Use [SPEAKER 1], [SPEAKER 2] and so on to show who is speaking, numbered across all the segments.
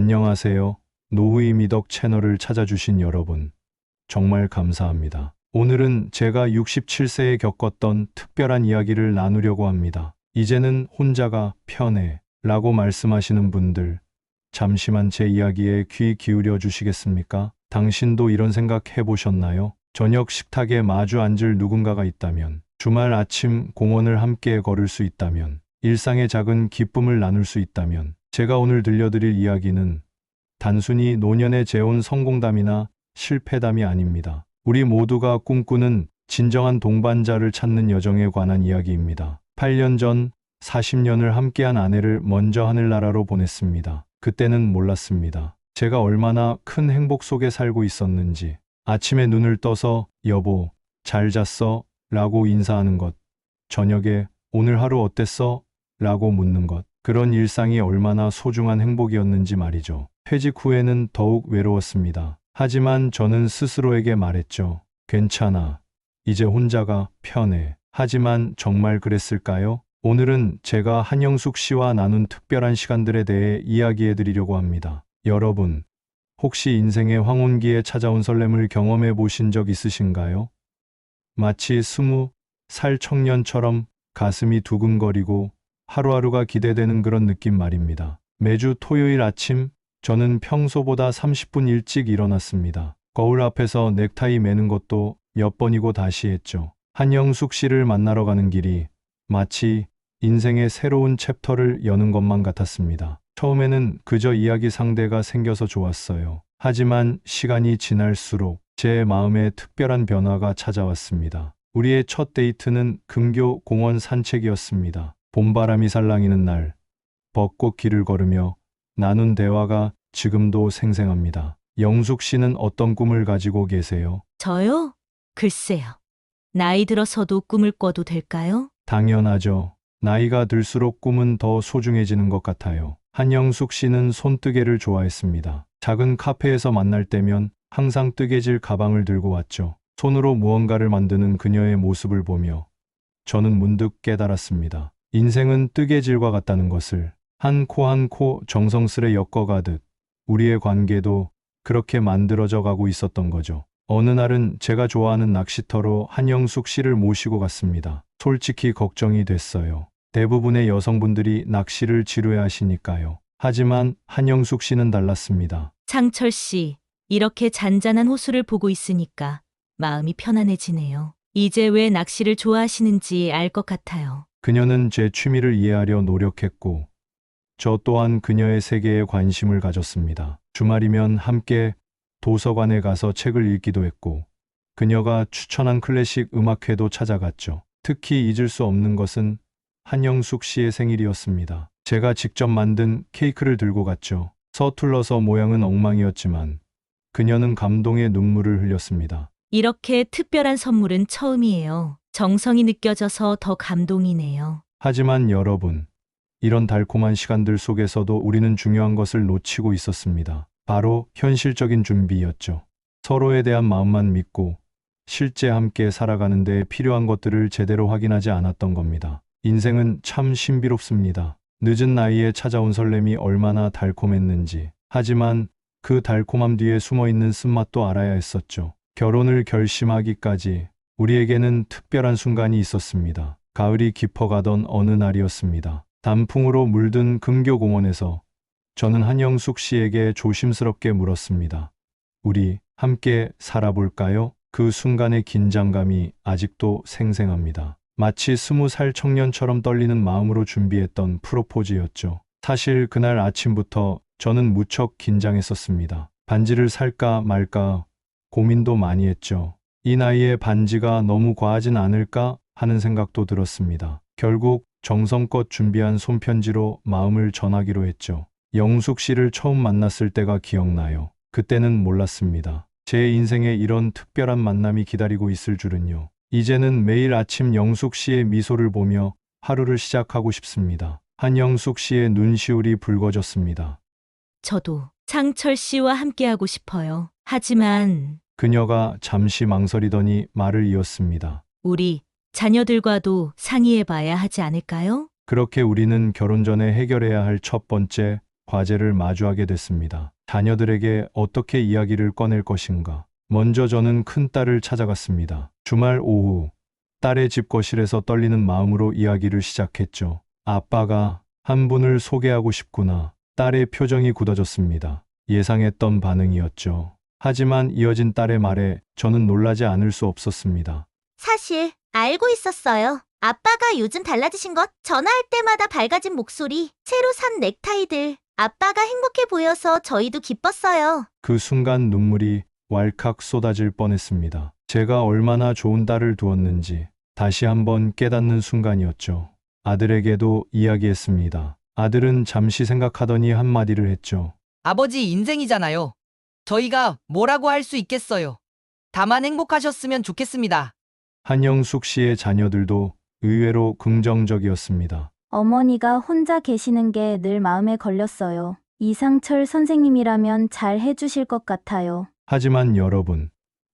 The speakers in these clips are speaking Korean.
[SPEAKER 1] 안녕하세요. 노후이 미덕 채널을 찾아주신 여러분, 정말 감사합니다. 오늘은 제가 67세에 겪었던 특별한 이야기를 나누려고 합니다. 이제는 혼자가 편해 라고 말씀하시는 분들, 잠시만 제 이야기에 귀 기울여 주시겠습니까? 당신도 이런 생각 해보셨나요? 저녁 식탁에 마주 앉을 누군가가 있다면, 주말 아침 공원을 함께 걸을 수 있다면, 일상의 작은 기쁨을 나눌 수 있다면, 제가 오늘 들려드릴 이야기는 단순히 노년에 재온 성공담이나 실패담이 아닙니다. 우리 모두가 꿈꾸는 진정한 동반자를 찾는 여정에 관한 이야기입니다. 8년 전 40년을 함께한 아내를 먼저 하늘나라로 보냈습니다. 그때는 몰랐습니다. 제가 얼마나 큰 행복 속에 살고 있었는지. 아침에 눈을 떠서 여보, 잘 잤어? 라고 인사하는 것. 저녁에 오늘 하루 어땠어? 라고 묻는 것. 그런 일상이 얼마나 소중한 행복이었는지 말이죠. 퇴직 후에는 더욱 외로웠습니다. 하지만 저는 스스로에게 말했죠. 괜찮아. 이제 혼자가 편해. 하지만 정말 그랬을까요? 오늘은 제가 한영숙 씨와 나눈 특별한 시간들에 대해 이야기해 드리려고 합니다. 여러분, 혹시 인생의 황혼기에 찾아온 설렘을 경험해 보신 적 있으신가요? 마치 20살 청년처럼 가슴이 두근거리고 하루하루가 기대되는 그런 느낌 말입니다. 매주 토요일 아침, 저는 평소보다 30분 일찍 일어났습니다. 거울 앞에서 넥타이 매는 것도 몇 번이고 다시 했죠. 한영숙 씨를 만나러 가는 길이 마치 인생의 새로운 챕터를 여는 것만 같았습니다. 처음에는 그저 이야기 상대가 생겨서 좋았어요. 하지만 시간이 지날수록 제 마음에 특별한 변화가 찾아왔습니다. 우리의 첫 데이트는 근교 공원 산책이었습니다. 봄바람이 살랑이는 날, 벚꽃 길을 걸으며 나눈 대화가 지금도 생생합니다. 영숙 씨는 어떤 꿈을 가지고 계세요?
[SPEAKER 2] 저요? 글쎄요. 나이 들어서도 꿈을 꿔도 될까요?
[SPEAKER 1] 당연하죠. 나이가 들수록 꿈은 더 소중해지는 것 같아요. 한영숙 씨는 손뜨개를 좋아했습니다. 작은 카페에서 만날 때면 항상 뜨개질 가방을 들고 왔죠. 손으로 무언가를 만드는 그녀의 모습을 보며 저는 문득 깨달았습니다. 인생은 뜨개질과 같다는 것을. 한 코 한 코 정성스레 엮어가듯 우리의 관계도 그렇게 만들어져 가고 있었던 거죠. 어느 날은 제가 좋아하는 낚시터로 한영숙 씨를 모시고 갔습니다. 솔직히 걱정이 됐어요. 대부분의 여성분들이 낚시를 지루해 하시니까요. 하지만 한영숙 씨는 달랐습니다.
[SPEAKER 2] 창철 씨, 이렇게 잔잔한 호수를 보고 있으니까 마음이 편안해지네요. 이제 왜 낚시를 좋아하시는지 알 것 같아요.
[SPEAKER 1] 그녀는 제 취미를 이해하려 노력했고, 저 또한 그녀의 세계에 관심을 가졌습니다. 주말이면 함께 도서관에 가서 책을 읽기도 했고, 그녀가 추천한 클래식 음악회도 찾아갔죠. 특히 잊을 수 없는 것은 한영숙 씨의 생일이었습니다. 제가 직접 만든 케이크를 들고 갔죠. 서툴러서 모양은 엉망이었지만 그녀는 감동의 눈물을 흘렸습니다.
[SPEAKER 2] 이렇게 특별한 선물은 처음이에요. 정성이 느껴져서 더 감동이네요.
[SPEAKER 1] 하지만 여러분, 이런 달콤한 시간들 속에서도 우리는 중요한 것을 놓치고 있었습니다. 바로 현실적인 준비였죠. 서로에 대한 마음만 믿고 실제 함께 살아가는 데 필요한 것들을 제대로 확인하지 않았던 겁니다. 인생은 참 신비롭습니다. 늦은 나이에 찾아온 설렘이 얼마나 달콤했는지. 하지만 그 달콤함 뒤에 숨어있는 쓴맛도 알아야 했었죠. 결혼을 결심하기까지 우리에게는 특별한 순간이 있었습니다. 가을이 깊어가던 어느 날이었습니다. 단풍으로 물든 근교공원에서 저는 한영숙 씨에게 조심스럽게 물었습니다. 우리 함께 살아볼까요? 그 순간의 긴장감이 아직도 생생합니다. 마치 20살 청년처럼 떨리는 마음으로 준비했던 프로포즈였죠. 사실 그날 아침부터 저는 무척 긴장했었습니다. 반지를 살까 말까 고민도 많이 했죠. 이 나이에 반지가 너무 과하진 않을까 하는 생각도 들었습니다. 결국 정성껏 준비한 손편지로 마음을 전하기로 했죠. 영숙 씨를 처음 만났을 때가 기억나요. 그때는 몰랐습니다. 제 인생에 이런 특별한 만남이 기다리고 있을 줄은요. 이제는 매일 아침 영숙 씨의 미소를 보며 하루를 시작하고 싶습니다. 한영숙 씨의 눈시울이 붉어졌습니다.
[SPEAKER 2] 저도 창철 씨와 함께하고 싶어요. 하지만
[SPEAKER 1] 그녀가 잠시 망설이더니 말을 이었습니다.
[SPEAKER 2] 우리 자녀들과도 상의해 봐야 하지 않을까요?
[SPEAKER 1] 그렇게 우리는 결혼 전에 해결해야 할 첫 번째 과제를 마주하게 됐습니다. 자녀들에게 어떻게 이야기를 꺼낼 것인가. 먼저 저는 큰딸을 찾아갔습니다. 주말 오후 딸의 집 거실에서 떨리는 마음으로 이야기를 시작했죠. 아빠가 한 분을 소개하고 싶구나. 딸의 표정이 굳어졌습니다. 예상했던 반응이었죠. 하지만 이어진 딸의 말에 저는 놀라지 않을 수 없었습니다.
[SPEAKER 3] 사실 알고 있었어요. 아빠가 요즘 달라지신 것, 전화할 때마다 밝아진 목소리, 새로 산 넥타이들. 아빠가 행복해 보여서 저희도 기뻤어요.
[SPEAKER 1] 그 순간 눈물이 왈칵 쏟아질 뻔했습니다. 제가 얼마나 좋은 딸을 두었는지 다시 한번 깨닫는 순간이었죠. 아들에게도 이야기했습니다. 아들은 잠시 생각하더니 한마디를 했죠.
[SPEAKER 4] 아버지 인생이잖아요. 저희가 뭐라고 할 수 있겠어요. 다만 행복하셨으면 좋겠습니다.
[SPEAKER 1] 한영숙 씨의 자녀들도 의외로 긍정적이었습니다.
[SPEAKER 5] 어머니가 혼자 계시는 게 늘 마음에 걸렸어요. 이상철 선생님이라면 잘 해주실 것 같아요.
[SPEAKER 1] 하지만 여러분,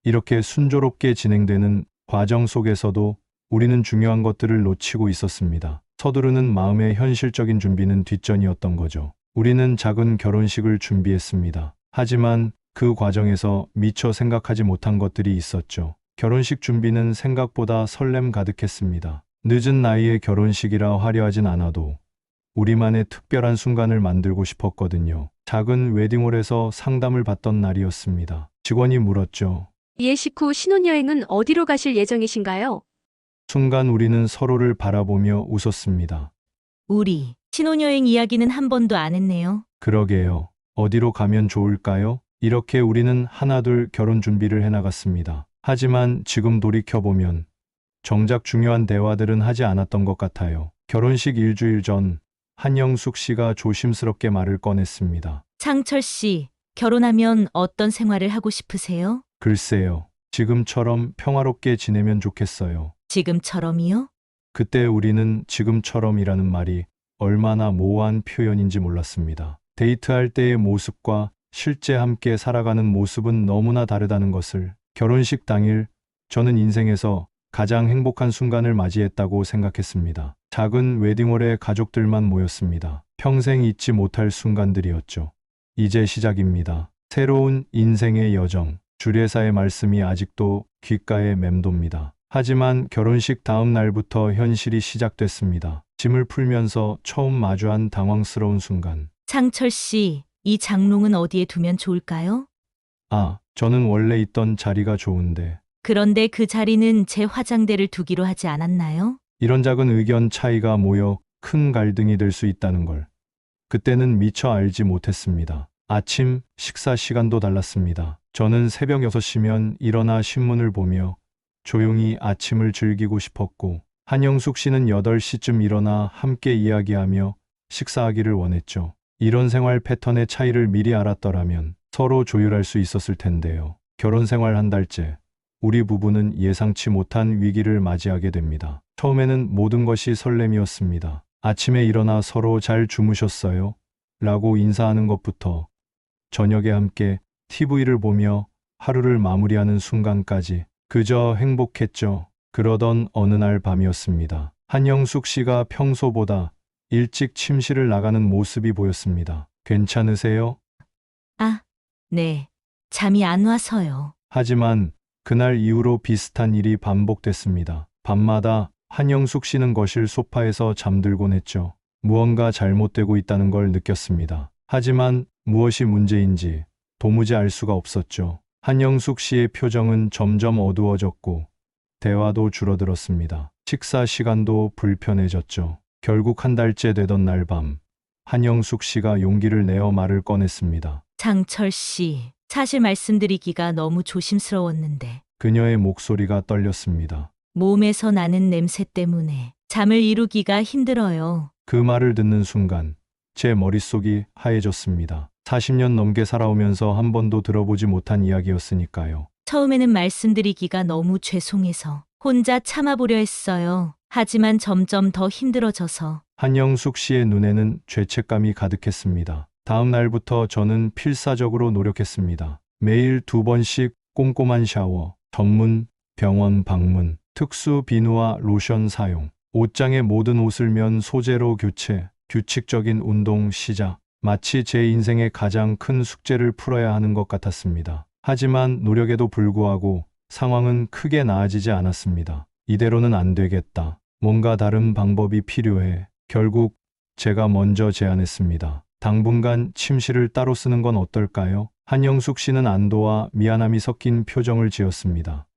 [SPEAKER 1] 이렇게 순조롭게 진행되는 과정 속에서도 우리는 중요한 것들을 놓치고 있었습니다. 서두르는 마음의 현실적인 준비는 뒷전이었던 거죠. 우리는 작은 결혼식을 준비했습니다. 하지만 그 과정에서 미처 생각하지 못한 것들이 있었죠. 결혼식 준비는 생각보다 설렘 가득했습니다. 늦은 나이에 결혼식이라 화려하진 않아도 우리만의 특별한 순간을 만들고 싶었거든요. 작은 웨딩홀에서 상담을 받던 날이었습니다. 직원이 물었죠.
[SPEAKER 6] 예식 후 신혼여행은 어디로 가실 예정이신가요?
[SPEAKER 1] 순간 우리는 서로를 바라보며 웃었습니다.
[SPEAKER 2] 우리 신혼여행 이야기는 한 번도 안 했네요.
[SPEAKER 1] 그러게요. 어디로 가면 좋을까요? 이렇게 우리는 하나둘 결혼 준비를 해나갔습니다. 하지만 지금 돌이켜보면 정작 중요한 대화들은 하지 않았던 것 같아요. 결혼식 일주일 전 한영숙 씨가 조심스럽게 말을 꺼냈습니다.
[SPEAKER 2] 창철 씨, 결혼하면 어떤 생활을 하고 싶으세요?
[SPEAKER 1] 글쎄요. 지금처럼 평화롭게 지내면 좋겠어요.
[SPEAKER 2] 지금처럼이요?
[SPEAKER 1] 그때 우리는 지금처럼이라는 말이 얼마나 모호한 표현인지 몰랐습니다. 데이트할 때의 모습과 실제 함께 살아가는 모습은 너무나 다르다는 것을 결혼식 당일 저는 인생에서 가장 행복한 순간을 맞이했다고 생각했습니다. 작은 웨딩홀에 가족들만 모였습니다. 평생 잊지 못할 순간들이었죠. 이제 시작입니다. 새로운 인생의 여정. 주례사의 말씀이 아직도 귓가에 맴돕니다. 하지만 결혼식 다음 날부터 현실이 시작됐습니다. 짐을 풀면서 처음 마주한 당황스러운 순간.
[SPEAKER 2] 창철 씨, 이 장롱은 어디에 두면 좋을까요?
[SPEAKER 1] 아, 저는 원래 있던 자리가 좋은데.
[SPEAKER 2] 그런데 그 자리는 제 화장대를 두기로 하지 않았나요?
[SPEAKER 1] 이런 작은 의견 차이가 모여 큰 갈등이 될 수 있다는 걸 그때는 미처 알지 못했습니다. 아침 식사 시간도 달랐습니다. 저는 새벽 6시면 일어나 신문을 보며 조용히 아침을 즐기고 싶었고 한영숙 씨는 8시쯤 일어나 함께 이야기하며 식사하기를 원했죠. 이런 생활 패턴의 차이를 미리 알았더라면 서로 조율할 수 있었을 텐데요. 결혼 생활 한 달째 우리 부부는 예상치 못한 위기를 맞이하게 됩니다. 처음에는 모든 것이 설렘이었습니다. 아침에 일어나 서로 잘 주무셨어요? 라고 인사하는 것부터 저녁에 함께 TV를 보며 하루를 마무리하는 순간까지 그저 행복했죠. 그러던 어느 날 밤이었습니다. 한영숙 씨가 평소보다 일찍 침실을 나가는 모습이 보였습니다. 괜찮으세요?
[SPEAKER 2] 아, 네. 잠이 안 와서요.
[SPEAKER 1] 하지만 그날 이후로 비슷한 일이 반복됐습니다. 밤마다 한영숙 씨는 거실 소파에서 잠들곤 했죠. 무언가 잘못되고 있다는 걸 느꼈습니다. 하지만 무엇이 문제인지 도무지 알 수가 없었죠. 한영숙 씨의 표정은 점점 어두워졌고 대화도 줄어들었습니다. 식사 시간도 불편해졌죠. 결국 한 달째 되던 날 밤, 한영숙 씨가 용기를 내어 말을 꺼냈습니다.
[SPEAKER 2] 창철 씨, 사실 말씀드리기가 너무 조심스러웠는데
[SPEAKER 1] 그녀의 목소리가 떨렸습니다.
[SPEAKER 2] 몸에서 나는 냄새 때문에 잠을 이루기가 힘들어요.
[SPEAKER 1] 그 말을 듣는 순간 제 머릿속이 하얘졌습니다. 40년 넘게 살아오면서 한 번도 들어보지 못한 이야기였으니까요.
[SPEAKER 2] 처음에는 말씀드리기가 너무 죄송해서 혼자 참아보려 했어요. 하지만 점점 더 힘들어져서
[SPEAKER 1] 한영숙 씨의 눈에는 죄책감이 가득했습니다. 다음 날부터 저는 필사적으로 노력했습니다. 매일 2번씩 꼼꼼한 샤워, 전문 병원 방문, 특수 비누와 로션 사용, 옷장의 모든 옷을 면 소재로 교체, 규칙적인 운동 시작. 마치 제 인생의 가장 큰 숙제를 풀어야 하는 것 같았습니다. 하지만 노력에도 불구하고 상황은 크게 나아지지 않았습니다. 이대로는 안 되겠다. 뭔가 다른 방법이 필요해. 결국 제가 먼저 제안했습니다. 당분간 침실을 따로 쓰는 건 어떨까요? 한영숙 씨는 안도와 미안함이 섞인 표정을 지었습니다.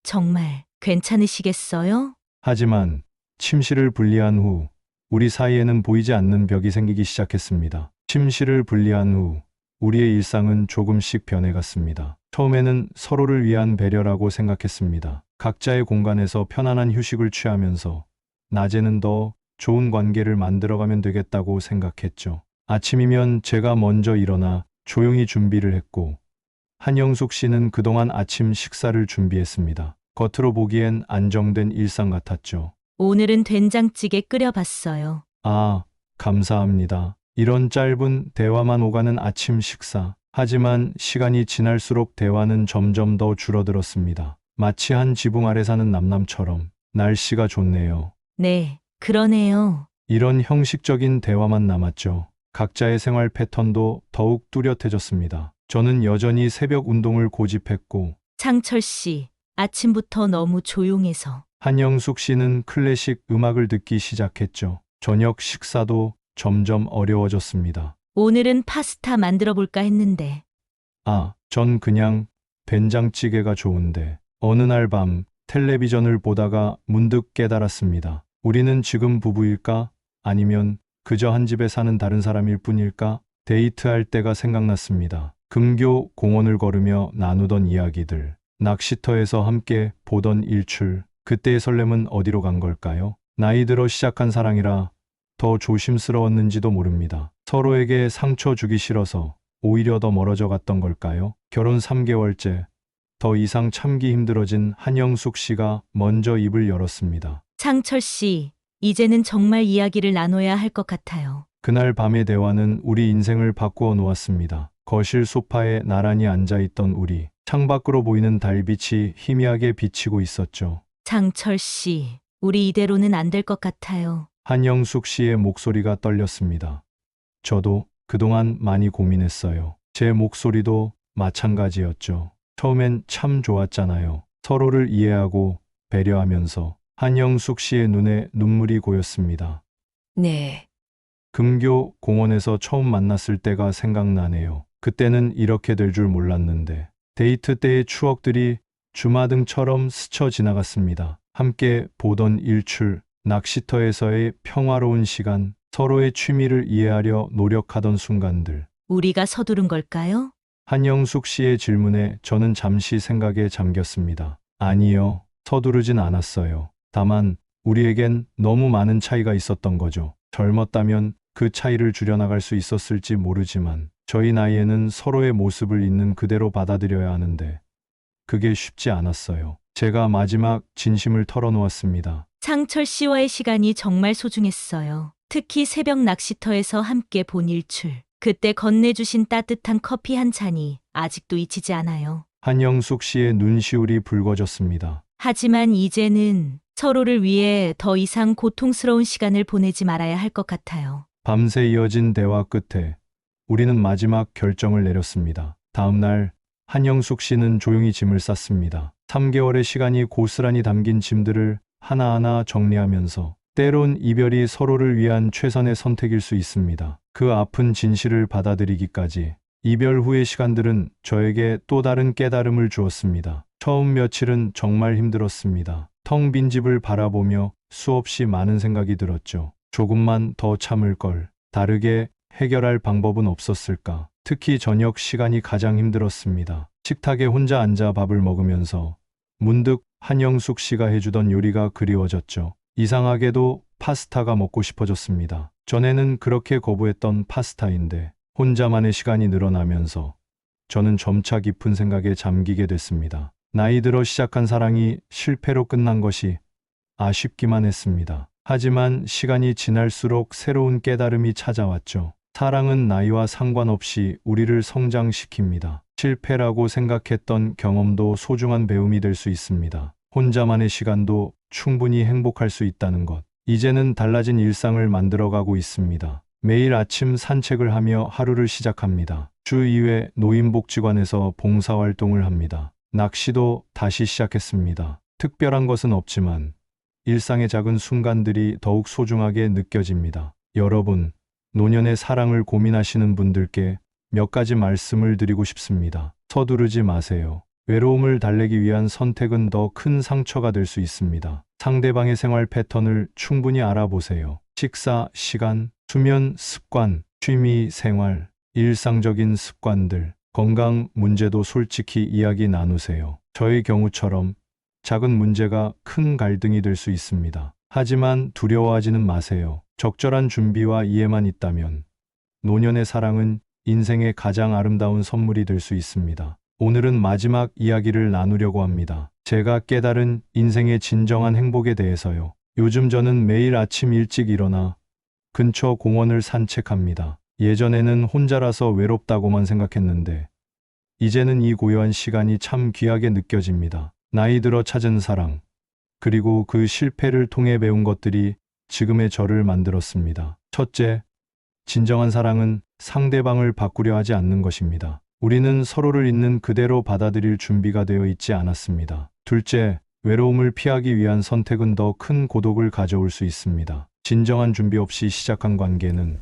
[SPEAKER 2] 정말 괜찮으시겠어요?
[SPEAKER 1] 하지만 침실을 분리한 후 우리 사이에는 보이지 않는 벽이 생기기 시작했습니다. 침실을 분리한 후 우리의 일상은 조금씩 변해갔습니다. 처음에는 서로를 위한 배려라고 생각했습니다. 각자의 공간에서 편안한 휴식을 취하면서 낮에는 더 좋은 관계를 만들어가면 되겠다고 생각했죠. 아침이면 제가 먼저 일어나 조용히 준비를 했고 한영숙 씨는 그동안 아침 식사를 준비했습니다. 겉으로 보기엔 안정된 일상 같았죠.
[SPEAKER 2] 오늘은 된장찌개 끓여봤어요.
[SPEAKER 1] 아, 감사합니다. 이런 짧은 대화만 오가는 아침 식사. 하지만 시간이 지날수록 대화는 점점 더 줄어들었습니다. 마치 한 지붕 아래 사는 남남처럼. 날씨가 좋네요.
[SPEAKER 2] 네, 그러네요.
[SPEAKER 1] 이런 형식적인 대화만 남았죠. 각자의 생활 패턴도 더욱 뚜렷해졌습니다. 저는 여전히 새벽 운동을 고집했고
[SPEAKER 2] 창철 씨, 아침부터 너무 조용해서.
[SPEAKER 1] 한영숙 씨는 클래식 음악을 듣기 시작했죠. 저녁 식사도 점점 어려워졌습니다.
[SPEAKER 2] 오늘은 파스타 만들어 볼까 했는데.
[SPEAKER 1] 전 그냥 된장찌개가 좋은데. 어느 날 밤 텔레비전을 보다가 문득 깨달았습니다. 우리는 지금 부부일까? 아니면 그저 한 집에 사는 다른 사람일 뿐일까? 데이트할 때가 생각났습니다. 근교 공원을 걸으며 나누던 이야기들. 낚시터에서 함께 보던 일출. 그때의 설렘은 어디로 간 걸까요? 나이 들어 시작한 사랑이라 더 조심스러웠는지도 모릅니다. 서로에게 상처 주기 싫어서 오히려 더 멀어져 갔던 걸까요? 결혼 3개월째, 더 이상 참기 힘들어진 한영숙 씨가 먼저 입을 열었습니다.
[SPEAKER 2] 창철 씨, 이제는 정말 이야기를 나눠야 할 것 같아요.
[SPEAKER 1] 그날 밤의 대화는 우리 인생을 바꾸어 놓았습니다. 거실 소파에 나란히 앉아있던 우리. 창밖으로 보이는 달빛이 희미하게 비치고 있었죠.
[SPEAKER 2] 창철 씨, 우리 이대로는 안 될 것 같아요.
[SPEAKER 1] 한영숙 씨의 목소리가 떨렸습니다. 저도 그동안 많이 고민했어요. 제 목소리도 마찬가지였죠. 처음엔 참 좋았잖아요. 서로를 이해하고 배려하면서. 한영숙 씨의 눈에 눈물이 고였습니다.
[SPEAKER 4] 네.
[SPEAKER 1] 금교 공원에서 처음 만났을 때가 생각나네요. 그때는 이렇게 될 줄 몰랐는데 데이트 때의 추억들이 주마등처럼 스쳐 지나갔습니다. 함께 보던 일출, 낚시터에서의 평화로운 시간, 서로의 취미를 이해하려 노력하던 순간들.
[SPEAKER 2] 우리가 서두른 걸까요?
[SPEAKER 1] 한영숙 씨의 질문에 저는 잠시 생각에 잠겼습니다. 아니요, 서두르진 않았어요. 다만 우리에겐 너무 많은 차이가 있었던 거죠. 젊었다면 그 차이를 줄여나갈 수 있었을지 모르지만 저희 나이에는 서로의 모습을 있는 그대로 받아들여야 하는데 그게 쉽지 않았어요. 제가 마지막 진심을 털어놓았습니다.
[SPEAKER 2] 창철 씨와의 시간이 정말 소중했어요. 특히 새벽 낚시터에서 함께 본 일출. 그때 건네주신 따뜻한 커피 한 잔이 아직도 잊히지 않아요.
[SPEAKER 1] 한영숙 씨의 눈시울이 붉어졌습니다.
[SPEAKER 2] 하지만 이제는 서로를 위해 더 이상 고통스러운 시간을 보내지 말아야 할 것 같아요.
[SPEAKER 1] 밤새 이어진 대화 끝에 우리는 마지막 결정을 내렸습니다. 다음 날 한영숙 씨는 조용히 짐을 쌌습니다. 3개월의 시간이 고스란히 담긴 짐들을 하나하나 정리하면서 때론 이별이 서로를 위한 최선의 선택일 수 있습니다. 그 아픈 진실을 받아들이기까지 이별 후의 시간들은 저에게 또 다른 깨달음을 주었습니다. 처음 며칠은 정말 힘들었습니다. 텅 빈 집을 바라보며 수없이 많은 생각이 들었죠. 조금만 더 참을 걸. 다르게 해결할 방법은 없었을까. 특히 저녁 시간이 가장 힘들었습니다. 식탁에 혼자 앉아 밥을 먹으면서 문득 한영숙 씨가 해주던 요리가 그리워졌죠. 이상하게도 파스타가 먹고 싶어졌습니다. 전에는 그렇게 거부했던 파스타인데 혼자만의 시간이 늘어나면서 저는 점차 깊은 생각에 잠기게 됐습니다. 나이 들어 시작한 사랑이 실패로 끝난 것이 아쉽기만 했습니다. 하지만 시간이 지날수록 새로운 깨달음이 찾아왔죠. 사랑은 나이와 상관없이 우리를 성장시킵니다. 실패라고 생각했던 경험도 소중한 배움이 될 수 있습니다. 혼자만의 시간도 충분히 행복할 수 있다는 것. 이제는 달라진 일상을 만들어가고 있습니다. 매일 아침 산책을 하며 하루를 시작합니다. 주 2회 노인복지관에서 봉사활동을 합니다. 낚시도 다시 시작했습니다. 특별한 것은 없지만 일상의 작은 순간들이 더욱 소중하게 느껴집니다. 여러분, 노년의 사랑을 고민하시는 분들께 몇 가지 말씀을 드리고 싶습니다. 서두르지 마세요. 외로움을 달래기 위한 선택은 더 큰 상처가 될 수 있습니다. 상대방의 생활 패턴을 충분히 알아보세요. 식사, 시간, 수면, 습관, 취미, 생활, 일상적인 습관들, 건강 문제도 솔직히 이야기 나누세요. 저의 경우처럼 작은 문제가 큰 갈등이 될 수 있습니다. 하지만 두려워하지는 마세요. 적절한 준비와 이해만 있다면 노년의 사랑은 인생의 가장 아름다운 선물이 될 수 있습니다. 오늘은 마지막 이야기를 나누려고 합니다. 제가 깨달은 인생의 진정한 행복에 대해서요. 요즘 저는 매일 아침 일찍 일어나 근처 공원을 산책합니다. 예전에는 혼자라서 외롭다고만 생각했는데 이제는 이 고요한 시간이 참 귀하게 느껴집니다. 나이 들어 찾은 사랑, 그리고 그 실패를 통해 배운 것들이 지금의 저를 만들었습니다. 첫째, 진정한 사랑은 상대방을 바꾸려 하지 않는 것입니다. 우리는 서로를 있는 그대로 받아들일 준비가 되어 있지 않았습니다. 둘째, 외로움을 피하기 위한 선택은 더 큰 고독을 가져올 수 있습니다. 진정한 준비 없이 시작한 관계는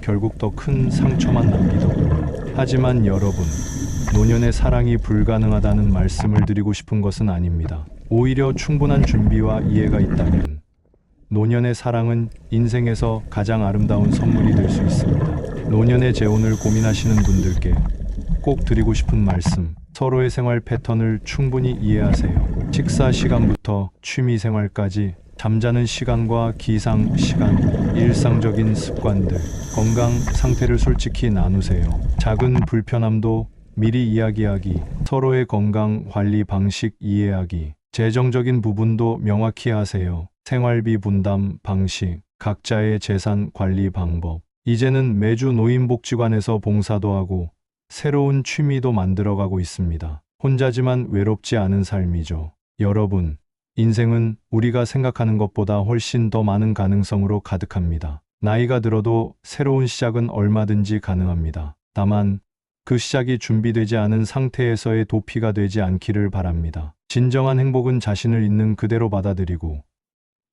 [SPEAKER 1] 결국 더 큰 상처만 남기더군요. 하지만 여러분, 노년의 사랑이 불가능하다는 말씀을 드리고 싶은 것은 아닙니다. 오히려 충분한 준비와 이해가 있다면 노년의 사랑은 인생에서 가장 아름다운 선물이 될 수 있습니다. 노년의 재혼을 고민하시는 분들께 꼭 드리고 싶은 말씀, 서로의 생활 패턴을 충분히 이해하세요. 식사 시간부터 취미 생활까지 잠자는 시간과 기상 시간, 일상적인 습관들, 건강 상태를 솔직히 나누세요. 작은 불편함도 미리 이야기하기, 서로의 건강 관리 방식 이해하기, 재정적인 부분도 명확히 하세요. 생활비 분담 방식, 각자의 재산 관리 방법. 이제는 매주 노인복지관에서 봉사도 하고 새로운 취미도 만들어가고 있습니다. 혼자지만 외롭지 않은 삶이죠. 여러분, 인생은 우리가 생각하는 것보다 훨씬 더 많은 가능성으로 가득합니다. 나이가 들어도 새로운 시작은 얼마든지 가능합니다. 다만 그 시작이 준비되지 않은 상태에서의 도피가 되지 않기를 바랍니다. 진정한 행복은 자신을 있는 그대로 받아들이고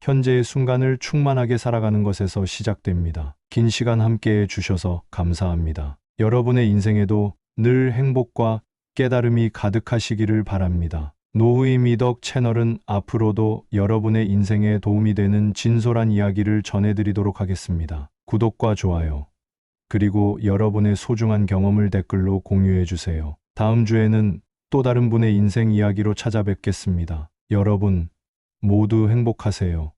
[SPEAKER 1] 현재의 순간을 충만하게 살아가는 것에서 시작됩니다. 긴 시간 함께해 주셔서 감사합니다. 여러분의 인생에도 늘 행복과 깨달음이 가득하시기를 바랍니다. 노후의 미덕 채널은 앞으로도 여러분의 인생에 도움이 되는 진솔한 이야기를 전해드리도록 하겠습니다. 구독과 좋아요, 그리고 여러분의 소중한 경험을 댓글로 공유해 주세요. 다음 주에는 또 다른 분의 인생 이야기로 찾아뵙겠습니다. 여러분 모두 행복하세요.